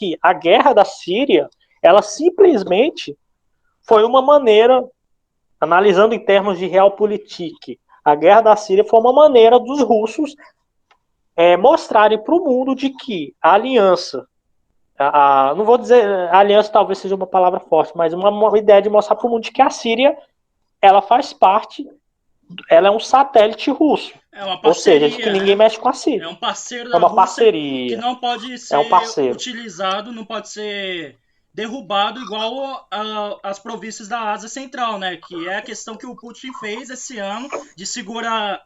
que a guerra da Síria, ela simplesmente foi uma maneira, analisando em termos de realpolitik, a guerra da Síria foi uma maneira dos russos mostrarem para o mundo de que a aliança, não vou dizer, a aliança talvez seja uma palavra forte, mas uma ideia de mostrar para o mundo de que a Síria, ela faz parte, ela é um satélite russo. É uma Ou seja, de que parceria, ninguém né? mexe com a É Síria. um parceiro É da uma Rússia que parceria, não pode é um ser parceiro. utilizado, não pode ser derrubado igual as províncias da Ásia Central, né? Que é a questão que o Putin fez esse ano de segurar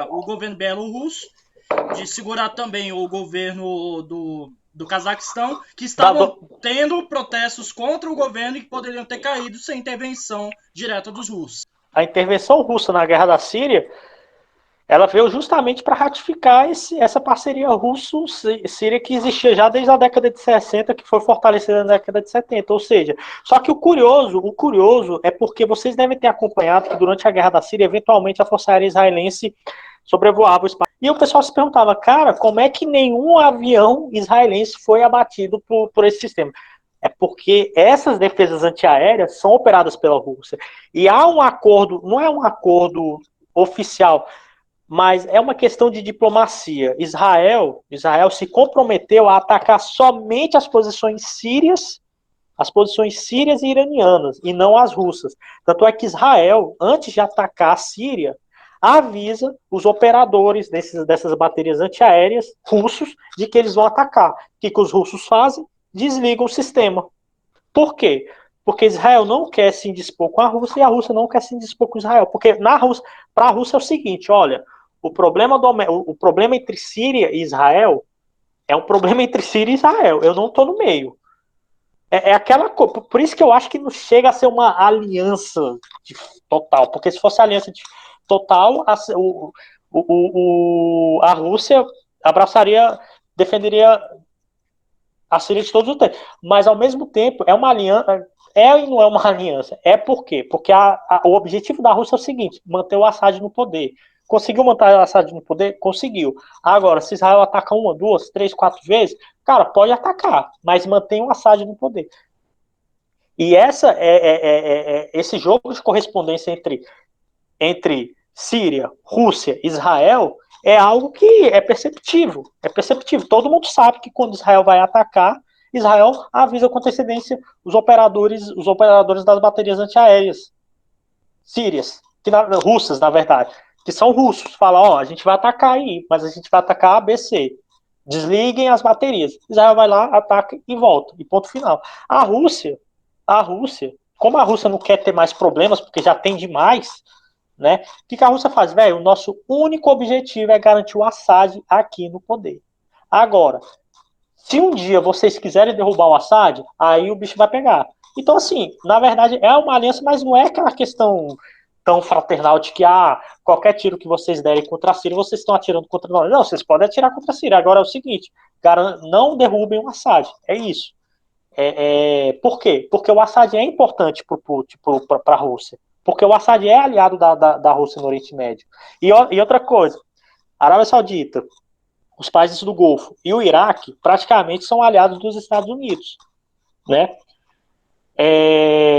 o governo belorrusso, de segurar também o governo do Cazaquistão, que estavam tendo protestos contra o governo e que poderiam ter caído sem intervenção direta dos russos. A intervenção russa na guerra da Síria, ela veio justamente para ratificar essa parceria russo-síria que existia já desde a década de 60, que foi fortalecida na década de 70. Ou seja, só que o curioso é porque vocês devem ter acompanhado que durante a guerra da Síria, eventualmente a Força Aérea Israelense sobrevoava o espaço. E o pessoal se perguntava, cara, como é que nenhum avião israelense foi abatido por esse sistema? É porque essas defesas antiaéreas são operadas pela Rússia. E há um acordo, não é um acordo oficial, mas é uma questão de diplomacia. Israel se comprometeu a atacar somente as posições sírias e iranianas, e não as russas. Tanto é que Israel, antes de atacar a Síria, avisa os operadores dessas baterias antiaéreas russos de que eles vão atacar. O que os russos fazem? Desligam o sistema. Por quê? Porque Israel não quer se indispor com a Rússia e a Rússia não quer se indispor com Israel. Porque para a Rússia é o seguinte, olha, o problema entre Síria e Israel é um problema entre Síria e Israel. Eu não estou no meio. É aquela coisa. Por isso que eu acho que não chega a ser uma aliança total. Porque se fosse aliança total, a Rússia abraçaria, defenderia a Síria de todos os tempos. Mas, ao mesmo tempo, é uma aliança. É e não é uma aliança. É por quê? Porque o objetivo da Rússia é o seguinte: manter o Assad no poder. Conseguiu manter o Assad no poder? Conseguiu. Agora, se Israel ataca uma, duas, três, quatro vezes, cara, pode atacar, mas mantém o Assad no poder. E esse jogo de correspondência entre Síria, Rússia, Israel é algo que é perceptível. É perceptível. Todo mundo sabe que quando Israel vai atacar, Israel avisa com antecedência os operadores das baterias antiaéreas sírias, russas, na verdade, que são russos. Fala, ó, a gente vai atacar aí, mas a gente vai atacar A, B, C. Desliguem as baterias. Israel vai lá, ataca e volta. E ponto final. A Rússia, como a Rússia não quer ter mais problemas, porque já tem demais, né? O que a Rússia faz? Velho, o nosso único objetivo é garantir o Assad aqui no poder. Agora, se um dia vocês quiserem derrubar o Assad, aí o bicho vai pegar. Então, assim, na verdade, é uma aliança, mas não é aquela questão tão fraternal de que qualquer tiro que vocês derem contra a Síria, vocês estão atirando contra nós. Não, vocês podem atirar contra a Síria. Agora é o seguinte, não derrubem o Assad. É isso. Por quê? Porque o Assad é importante para a Rússia. Porque o Assad é aliado da Rússia no Oriente Médio. E outra coisa, a Arábia Saudita, os países do Golfo e o Iraque praticamente são aliados dos Estados Unidos, né?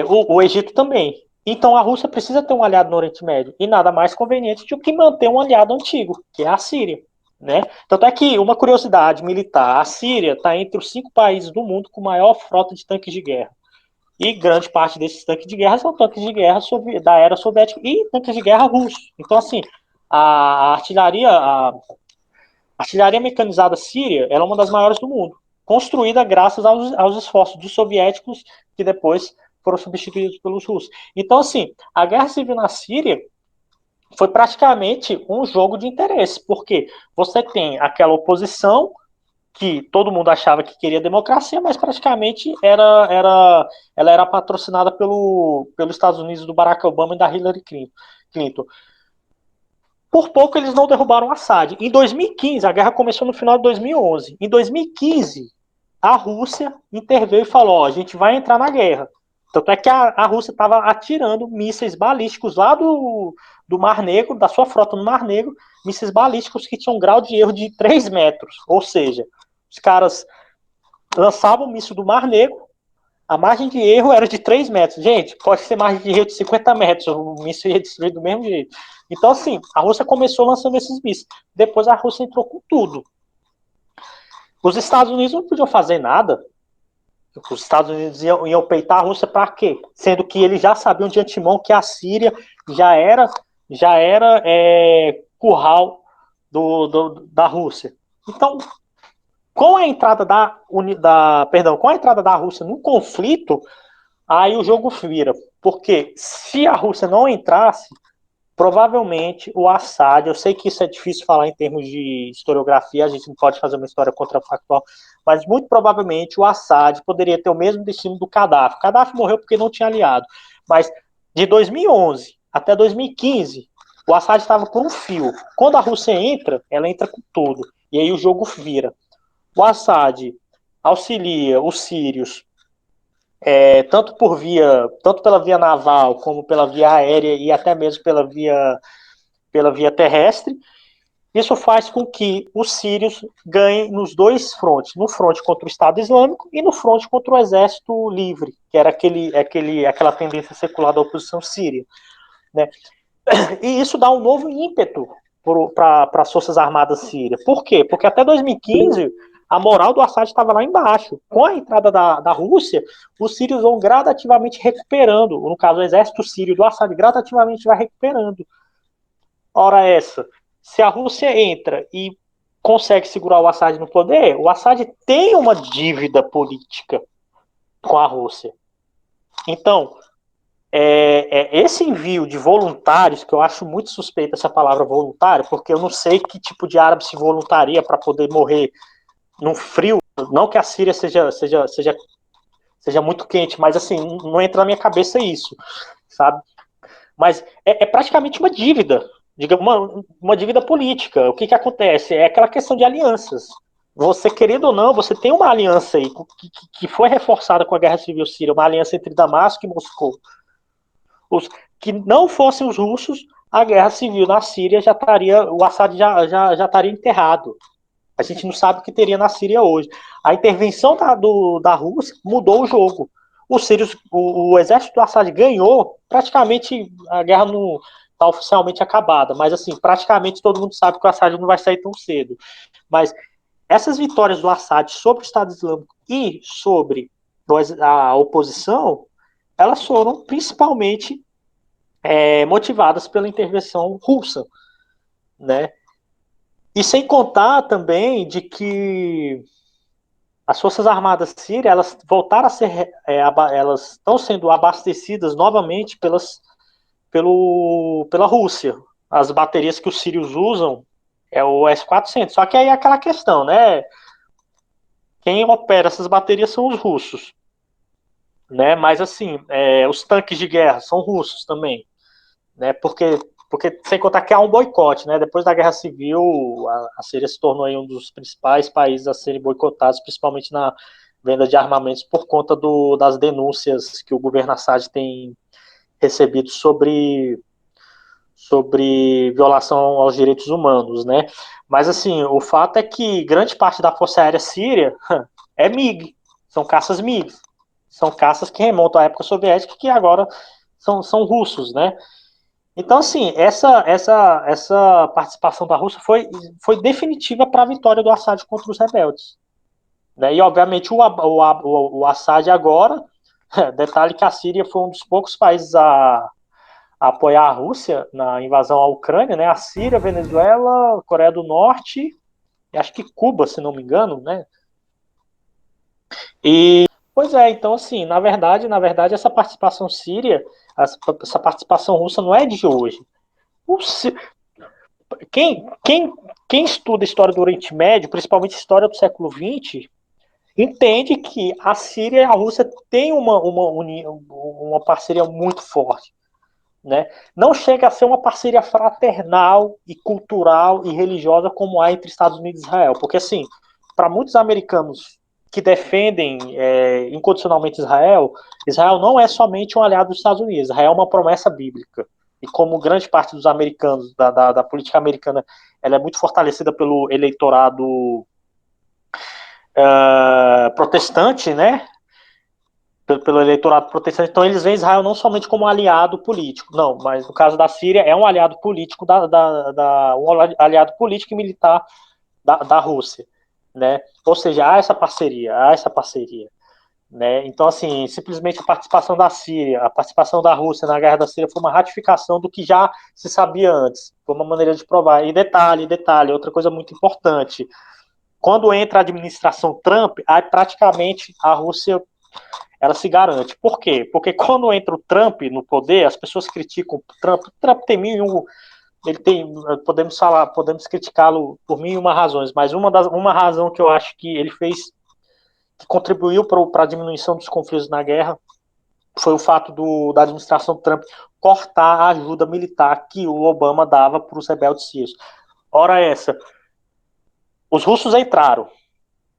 O Egito também. Então a Rússia precisa ter um aliado no Oriente Médio e nada mais conveniente do que manter um aliado antigo, que é a Síria, né? Tanto é que uma curiosidade militar: a Síria está entre os 5 países do mundo com maior frota de tanques de guerra. E grande parte desses tanques de guerra são tanques de guerra da era soviética e tanques de guerra russos. Então, assim, a artilharia mecanizada síria era uma das maiores do mundo, construída graças aos esforços dos soviéticos, que depois foram substituídos pelos russos. Então, assim, a guerra civil na Síria foi praticamente um jogo de interesse, porque você tem aquela oposição que todo mundo achava que queria democracia, mas praticamente ela era patrocinada pelos Estados Unidos do Barack Obama e da Hillary Clinton. Por pouco eles não derrubaram Assad. Em 2015, a guerra começou no final de 2011. Em 2015, a Rússia interveio e falou: ó, a gente vai entrar na guerra. Tanto é que a Rússia estava atirando mísseis balísticos lá do Mar Negro, da sua frota no Mar Negro, mísseis balísticos que tinham um grau de erro de 3 metros. Ou seja, os caras lançava um míssil do Mar Negro, a margem de erro era de 3 metros. Gente, pode ser margem de erro de 50 metros, o míssil ia destruir do mesmo jeito. Então, assim, a Rússia começou lançando esses mísseis. Depois a Rússia entrou com tudo. Os Estados Unidos não podiam fazer nada. Os Estados Unidos iam peitar a Rússia para quê? Sendo que eles já sabiam de antemão que a Síria já era curral da Rússia. Então, com a entrada com a entrada da Rússia no conflito, aí o jogo vira. Porque se a Rússia não entrasse, provavelmente o Assad, eu sei que isso é difícil falar em termos de historiografia, a gente não pode fazer uma história contrafactual, mas muito provavelmente o Assad poderia ter o mesmo destino do Gaddafi. O Gaddafi morreu porque não tinha aliado, mas de 2011 até 2015, o Assad estava por um fio. Quando a Rússia entra, ela entra com tudo, e aí o jogo vira. O Assad auxilia os sírios tanto pela via naval, como pela via aérea e até mesmo pela via terrestre. Isso faz com que os sírios ganhem nos dois frontes, no fronte contra o Estado Islâmico e no fronte contra o Exército Livre, que era aquela tendência secular da oposição síria, né? E isso dá um novo ímpeto para as Forças Armadas sírias. Por quê? Porque até 2015 a moral do Assad estava lá embaixo. Com a entrada da Rússia, os sírios vão gradativamente recuperando. No caso, o exército sírio do Assad gradativamente vai recuperando. Ora essa, se a Rússia entra e consegue segurar o Assad no poder, o Assad tem uma dívida política com a Rússia. Então, esse envio de voluntários, que eu acho muito suspeita essa palavra voluntário, porque eu não sei que tipo de árabe se voluntaria para poder morrer no frio. Não que a Síria seja muito quente, mas assim, não entra na minha cabeça isso, sabe? Mas é praticamente uma dívida, uma dívida política. O que acontece? É aquela questão de alianças. Você, querendo ou não, você tem uma aliança aí que foi reforçada com a Guerra Civil Síria, uma aliança entre Damasco e Moscou. Que não fossem os russos, a Guerra Civil na Síria o Assad já estaria enterrado. A gente não sabe o que teria na Síria hoje. A intervenção da Rússia mudou o jogo. Os sírios, o exército do Assad ganhou, praticamente a guerra não está oficialmente acabada, mas assim, praticamente todo mundo sabe que o Assad não vai sair tão cedo. Mas essas vitórias do Assad sobre o Estado Islâmico e sobre a oposição, elas foram principalmente motivadas pela intervenção russa, né? E sem contar também de que as Forças Armadas sírias, elas voltaram a ser, elas estão sendo abastecidas novamente pela Rússia. As baterias que os sírios usam é o S-400. Só que aí é aquela questão, né? Quem opera essas baterias são os russos, né? Mas assim, os tanques de guerra são russos também, né? Porque sem contar que há um boicote, né? Depois da Guerra Civil, a Síria se tornou aí um dos principais países a serem boicotados, principalmente na venda de armamentos, por conta das denúncias que o governo Assad tem recebido sobre violação aos direitos humanos, né? Mas assim, o fato é que grande parte da Força Aérea Síria é MiG, são caças MiG, são caças que remontam à época soviética, que agora são russos, né? Então, assim, essa participação da Rússia foi definitiva para a vitória do Assad contra os rebeldes, né? E, obviamente, o Assad agora, detalhe que a Síria foi um dos poucos países a apoiar a Rússia na invasão à Ucrânia, né? A Síria, Venezuela, Coreia do Norte e acho que Cuba, se não me engano, né? E, pois é, então, assim, na verdade, essa participação síria, essa participação russa não é de hoje. O, quem, quem, quem estuda a história do Oriente Médio, principalmente a história do século XX, entende que a Síria e a Rússia têm uma parceria muito forte. Né? Não chega a ser uma parceria fraternal e cultural e religiosa como há entre Estados Unidos e Israel. Porque, assim, para muitos americanos que defendem incondicionalmente Israel não é somente um aliado dos Estados Unidos, Israel é uma promessa bíblica. E como grande parte dos americanos, da política americana, ela é muito fortalecida pelo eleitorado protestante, né? Pelo eleitorado protestante. Então eles veem Israel não somente como um aliado político, não, mas no caso da Síria é um aliado político um aliado político e militar da Rússia, né? Ou seja, há essa parceria, né? Então assim, simplesmente a participação da Síria, a participação da Rússia na guerra da Síria foi uma ratificação do que já se sabia antes, foi uma maneira de provar. E detalhe, outra coisa muito importante, quando entra a administração Trump, aí praticamente a Rússia ela se garante. Por quê? Porque quando entra o Trump no poder, as pessoas criticam o Trump. O Trump tem mil e um. Ele tem. Podemos criticá-lo por mil e uma razões, mas uma razão que eu acho que ele fez, que contribuiu para a diminuição dos conflitos na guerra, foi o fato da administração Trump cortar a ajuda militar que o Obama dava para os rebeldes sírios. Ora essa, os russos entraram,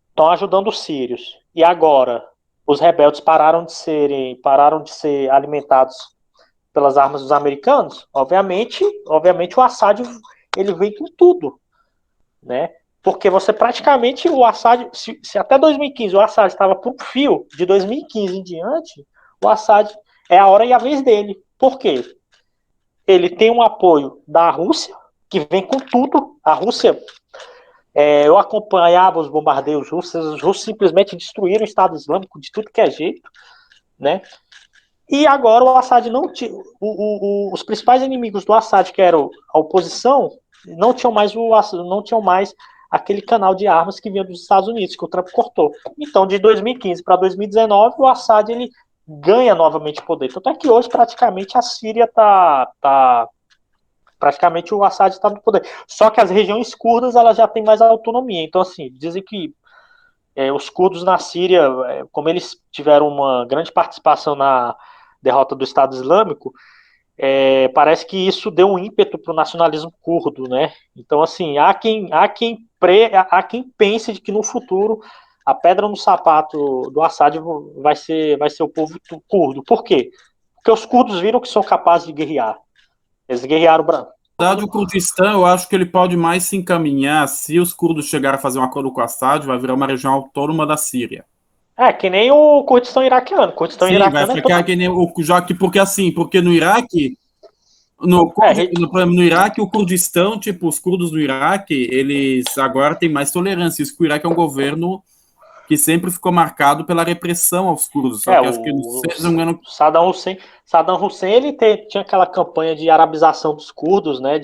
estão ajudando os sírios, e agora os rebeldes pararam de ser alimentados pelas armas dos americanos. Obviamente o Assad ele vem com tudo, né? Porque você praticamente o Assad, se até 2015 o Assad estava por um fio, de 2015 em diante, o Assad é a hora e a vez dele. Por quê? Ele tem um apoio da Rússia, que vem com tudo. A Rússia, eu acompanhava os bombardeios russos, os russos simplesmente destruíram o Estado Islâmico de tudo que é jeito, né? E agora o Assad não tinha. Os principais inimigos do Assad, que eram a oposição, não tinham mais aquele canal de armas que vinha dos Estados Unidos, que o Trump cortou. Então, de 2015 para 2019, o Assad ele ganha novamente poder. Tanto é que hoje praticamente a Síria praticamente o Assad está no poder. Só que as regiões curdas elas já têm mais autonomia. Então, assim, dizem que os curdos na Síria, como eles tiveram uma grande participação na derrota do Estado Islâmico, parece que isso deu um ímpeto para o nacionalismo curdo, né? Então, assim, há quem pense de que no futuro a pedra no sapato do Assad vai ser o povo curdo. Por quê? Porque os curdos viram que são capazes de guerrear. Eles guerrearam branco. Na verdade, o Kurdistão, eu acho que ele pode mais se encaminhar, se os curdos chegarem a fazer um acordo com o Assad, vai virar uma região autônoma da Síria. Que nem o Kurdistão iraquiano. O Kurdistão Sim, vai iraquiano é ficar todo. que nem o já que porque assim, porque no Iraque, no Iraque, o Kurdistão, tipo, os curdos do Iraque, eles agora têm mais tolerância. Isso que o Iraque é um governo que sempre ficou marcado pela repressão aos curdos. Só que acho que se não me engano, Saddam Hussein ele tinha aquela campanha de arabização dos curdos, né?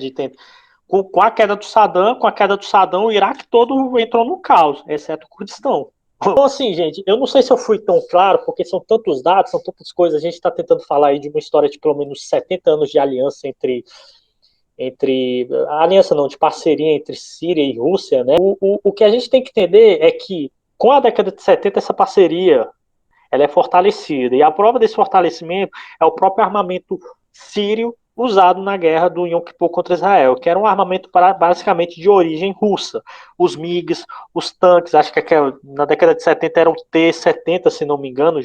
Com a queda do Saddam, o Iraque todo entrou no caos, exceto o Kurdistão. Então, assim, gente, eu não sei se eu fui tão claro, porque são tantos dados, são tantas coisas. A gente está tentando falar aí de uma história de pelo menos 70 anos de aliança entre aliança não, de parceria entre Síria e Rússia, né? O que a gente tem que entender é que com a década de 70 essa parceria ela é fortalecida. E a prova desse fortalecimento é o próprio armamento sírio usado na guerra do Yom Kippur contra Israel, que era um armamento basicamente de origem russa. Os MiGs, os tanques, acho que na década de 70 era o T-70, se não me engano.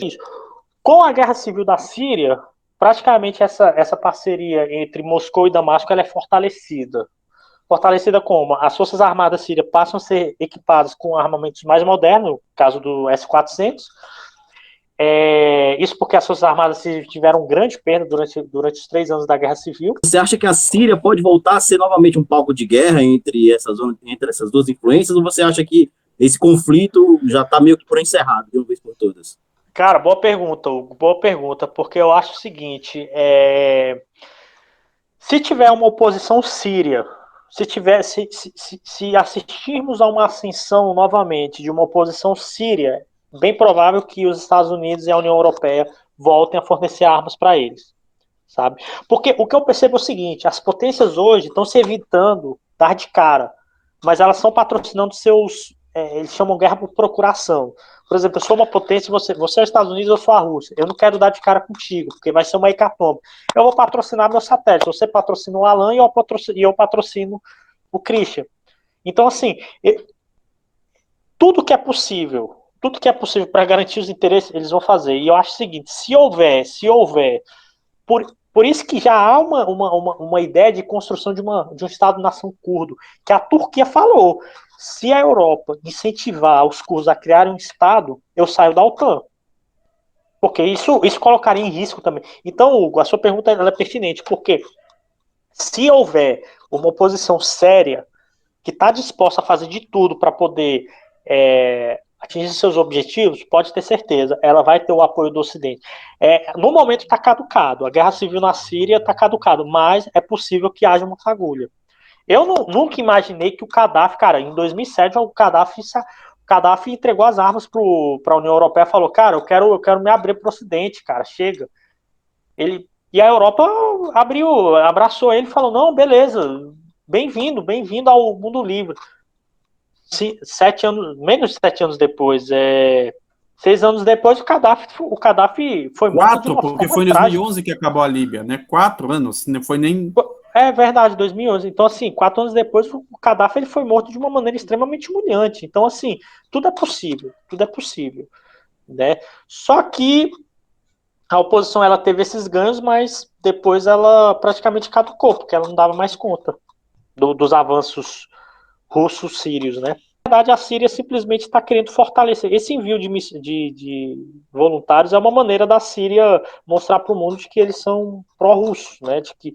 Com a guerra civil da Síria, praticamente essa parceria entre Moscou e Damasco ela é fortalecida. Fortalecida como? As Forças Armadas sírias passam a ser equipadas com armamentos mais modernos, no caso do S-400. Isso porque as Forças Armadas tiveram grande perda durante os 3 anos da Guerra Civil. Você acha que a Síria pode voltar a ser novamente um palco de guerra entre essas duas influências, ou você acha que esse conflito já está meio que por encerrado, de uma vez por todas? Cara, boa pergunta, Hugo, boa pergunta, porque eu acho o seguinte, se tiver uma oposição síria, se assistirmos a uma ascensão novamente de uma oposição síria, bem provável que os Estados Unidos e a União Europeia voltem a fornecer armas para eles, sabe? Porque o que eu percebo é o seguinte, as potências hoje estão se evitando dar de cara, mas elas estão patrocinando eles chamam guerra por procuração. Por exemplo, eu sou uma potência, você é os Estados Unidos, eu sou a Rússia. Eu não quero dar de cara contigo, porque vai ser uma hecatombe. Eu vou patrocinar meu satélite. Você patrocina o Alan e eu patrocino o Christian. Então, assim, tudo que é possível para garantir os interesses, eles vão fazer. E eu acho o seguinte, se houver Por isso que já há uma ideia de construção de um Estado-nação curdo, que a Turquia falou. Se a Europa incentivar os curdos a criarem um Estado, eu saio da OTAN. Porque isso colocaria em risco também. Então, Hugo, a sua pergunta ela é pertinente, porque se houver uma oposição séria que está disposta a fazer de tudo para poder atingir seus objetivos, pode ter certeza, ela vai ter o apoio do Ocidente. No momento está caducado, a guerra civil na Síria está caducado, mas é possível que haja uma fagulha. Eu nunca imaginei que o Gaddafi, cara, em 2007 o Gaddafi entregou as armas para a União Europeia e falou, cara, eu quero me abrir para o Ocidente, cara, chega. E a Europa abraçou ele e falou, não, beleza, bem-vindo ao mundo livre. 7 anos, menos de 7 anos depois, 6 anos depois, o Gaddafi foi morto de 4, uma porque forma foi em trágica. 2011 que acabou a Líbia, né? 4 anos, não foi nem... É verdade, 2011. Então, assim, 4 anos depois, o Gaddafi ele foi morto de uma maneira extremamente humilhante. Então, assim, tudo é possível, né? Só que a oposição ela teve esses ganhos, mas depois ela praticamente caducou, porque ela não dava mais conta dos avanços russos sírios, né? Na verdade, a Síria simplesmente está querendo fortalecer. Esse envio de voluntários é uma maneira da Síria mostrar para o mundo de que eles são pró-russos, né? De que,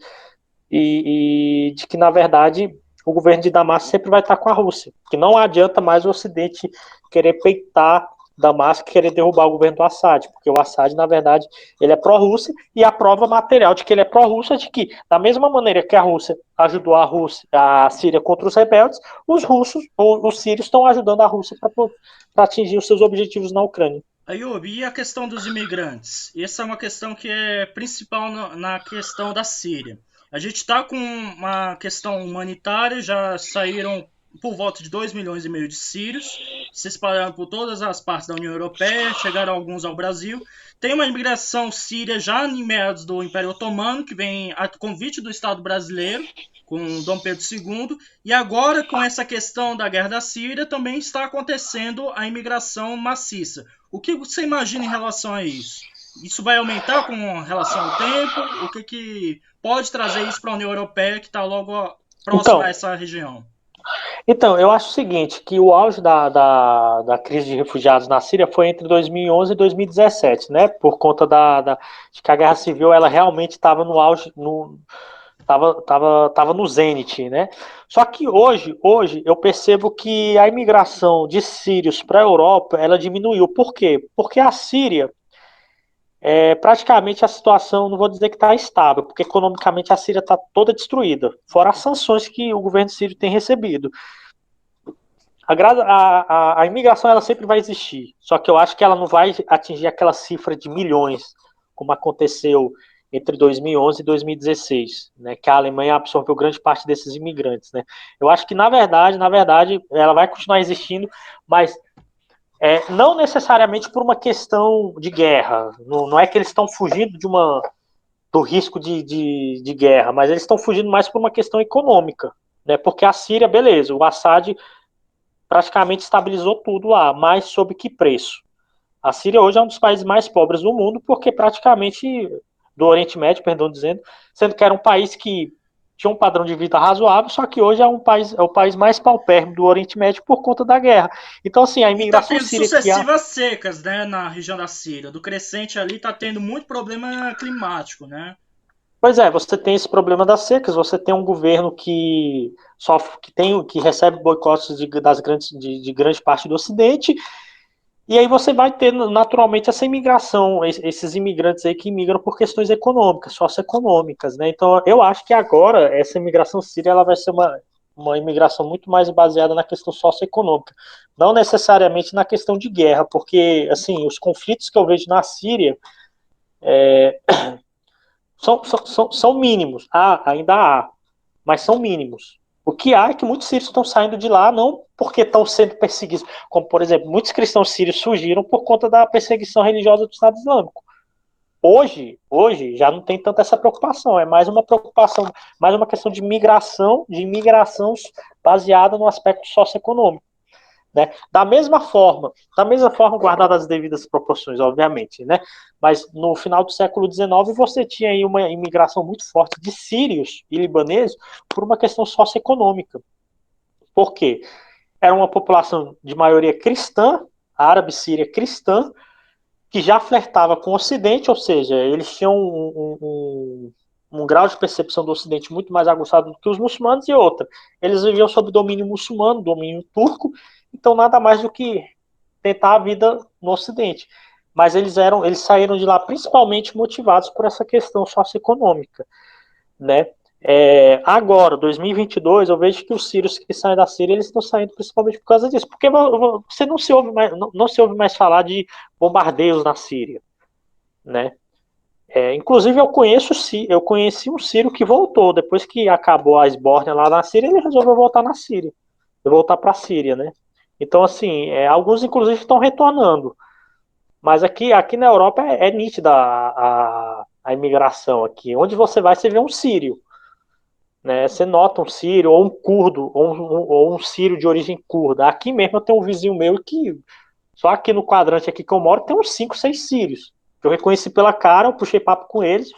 na verdade, o governo de Damasco sempre vai estar com a Rússia. Que não adianta mais o Ocidente querer peitar Damasco e querer derrubar o governo do Assad, porque o Assad, na verdade, ele é pró-Rússia, e a prova material de que ele é pró-Rússia é de que, da mesma maneira que a Rússia ajudou a Síria contra os rebeldes, os sírios estão ajudando a Rússia para atingir os seus objetivos na Ucrânia. Ayub, e a questão dos imigrantes? Essa é uma questão que é principal na questão da Síria. A gente está com uma questão humanitária, já saíram por volta de 2,5 milhões de sírios, se espalharam por todas as partes da União Europeia, chegaram alguns ao Brasil. Tem uma imigração síria já em meados do Império Otomano, que vem a convite do Estado brasileiro, com Dom Pedro II, e agora com essa questão da guerra da Síria também está acontecendo a imigração maciça. O que você imagina em relação a isso? Isso vai aumentar com relação ao tempo? O que pode trazer isso para a União Europeia, que está logo próxima a essa região? Então, eu acho o seguinte, que o auge da crise de refugiados na Síria foi entre 2011 e 2017, né? Por conta de que a guerra civil ela realmente estava no auge, tava no zênite, né? Só que hoje eu percebo que a imigração de sírios para a Europa ela diminuiu. Por quê? Porque a Síria praticamente a situação, não vou dizer que está estável, porque economicamente a Síria está toda destruída, fora as sanções que o governo sírio tem recebido. A imigração ela sempre vai existir, só que eu acho que ela não vai atingir aquela cifra de milhões, como aconteceu entre 2011 e 2016, né, que a Alemanha absorveu grande parte desses imigrantes, né. Eu acho que, na verdade, ela vai continuar existindo, mas não necessariamente por uma questão de guerra. Não é que eles estão fugindo do risco de guerra, mas eles estão fugindo mais por uma questão econômica, né, porque a Síria, beleza, o Assad praticamente estabilizou tudo lá, mas sob que preço? A Síria hoje é um dos países mais pobres do mundo, porque praticamente, do Oriente Médio, perdão dizendo, sendo que era um país que tinha um padrão de vida razoável, só que hoje é o país mais paupérrimo do Oriente Médio por conta da guerra. Então, assim, a imigração síria... sucessivas secas, né, na região da Síria. Do crescente ali está tendo muito problema climático, né? Pois é, você tem esse problema das secas, você tem um governo que sofre, que recebe boicotes de grande parte do Ocidente, e aí você vai ter naturalmente essa imigração, esses imigrantes aí que imigram por questões econômicas, socioeconômicas, né? Então eu acho que agora essa imigração síria ela vai ser uma imigração muito mais baseada na questão socioeconômica, não necessariamente na questão de guerra, porque assim, os conflitos que eu vejo na Síria são mínimos. Ainda há, mas são mínimos. O que há é que muitos sírios estão saindo de lá não porque estão sendo perseguidos, como, por exemplo, muitos cristãos sírios surgiram por conta da perseguição religiosa do Estado Islâmico. Hoje já não tem tanta essa preocupação, é mais uma preocupação, mais uma questão de imigração baseada no aspecto socioeconômico. né? Da mesma forma, guardadas as devidas proporções, obviamente, né? Mas no final do século XIX você tinha aí uma imigração muito forte de sírios e libaneses por uma questão socioeconômica. Por quê? Era uma população de maioria cristã, árabe síria cristã, que já flertava com o Ocidente, ou seja, eles tinham um grau de percepção do Ocidente muito mais aguçado do que os muçulmanos, e outra, eles viviam sob domínio muçulmano, domínio turco, então nada mais do que tentar a vida no Ocidente. Mas eles saíram de lá principalmente motivados por essa questão socioeconômica, né? Agora, 2022, eu vejo que os sírios que saem da Síria, eles estão saindo principalmente por causa disso, porque você não se ouve mais, não se ouve mais falar de bombardeios na Síria, né? Inclusive, eu conheci um sírio que voltou, depois que acabou a esbórnia lá na Síria, ele resolveu voltar na Síria, voltar para a Síria, né? Então, assim, alguns inclusive estão retornando, mas aqui na Europa é nítida a imigração aqui, onde você vai, você vê um sírio, né? Você nota um sírio, ou um curdo, ou um sírio de origem curda. Aqui mesmo eu tenho um vizinho meu que, só aqui no quadrante aqui que eu moro, tem uns 5, 6 sírios. Eu reconheci pela cara, eu puxei papo com eles,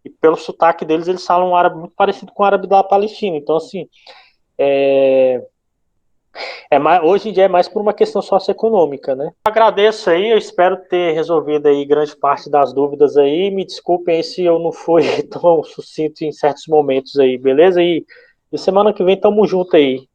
e pelo sotaque deles, eles falam um árabe muito parecido com o árabe da Palestina. Então, assim, hoje em dia é mais por uma questão socioeconômica, né? Agradeço aí, eu espero ter resolvido aí grande parte das dúvidas aí. Me desculpem aí se eu não fui tão sucinto em certos momentos aí, beleza? E semana que vem tamo junto aí.